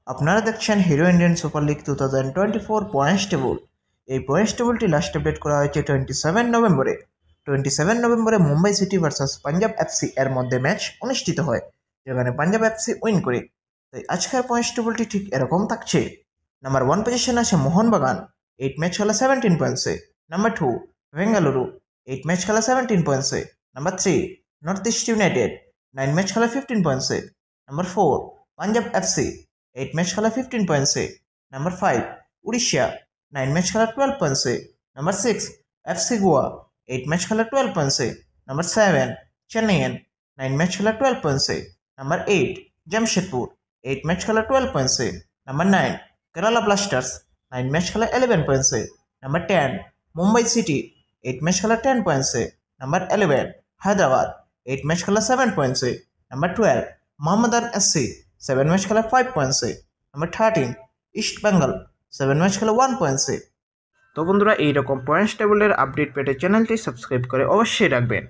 আপনারা দেখছেন hero Indian super league 2024 points table. এই পয়েন্টস টেবলটি লাস্ট আপডেট করা হয়েছে 27 নভেম্বরে Mumbai city versus Punjab FC এর মধ্যে ম্যাচ অনুষ্ঠিত হয়, যেখানে পাঞ্জাব এফসি উইন করে। তাই আজকের পয়েন্টস টেবলটি ঠিক এরকম থাকছে। নাম্বার 1 পজিশনে আছে মোহনবাগান, 8 ম্যাচ খেলা 17 পয়েন্টসে। নাম্বার 2 বেঙ্গালুরু, 8 ম্যাচ খেলা 17 পয়েন্টসে। Number 3 North East United, 9 match খেলা 15 পয়েন্টসে। নাম্বার 4 পাঞ্জাব এফসি, 8 ম্যাচ খেলা 15 পয়েন্টসে। নাম্বার 5 উড়িষ্যা, 9 ম্যাচ খেলা 12 পয়েন্টসে। নাম্বার 6 এফসি গোয়া, 8 ম্যাচ খেলা 12 পয়েন্টসে। নাম্বার 7 চেন্নাইয়েন, 9 ম্যাচ খেলা 12 পয়েন্টসে। নাম্বার 8 জামশেদপুর, 8 ম্যাচ খেলা 12 পয়েন্টসে। নাম্বার 9 কেরালা ব্লাস্টার্স, 9 ম্যাচ খেলা 11 পয়েন্টসে। নাম্বার 10 মুম্বাই সিটি, 8 ম্যাচ খেলা 10 পয়েন্টসে। নাম্বার 11 হায়দ্রাবাদ, 8 ম্যাচ খেলা 7 পয়েন্টসে। নাম্বার 12 মোহাম্মদান এসসি, 7 ম্যাচ খেলা 5 পয়েন্টসে। নাম্বার 13 ইস্ট বেঙ্গল, 7 ম্যাচ খেলা 1 পয়েন্টসে। তো বন্ধুরা, এইরকম পয়েন্টস টেবিলের আপডেট পেতে চ্যানেলটি সাবস্ক্রাইব করে অবশ্যই রাখবেন।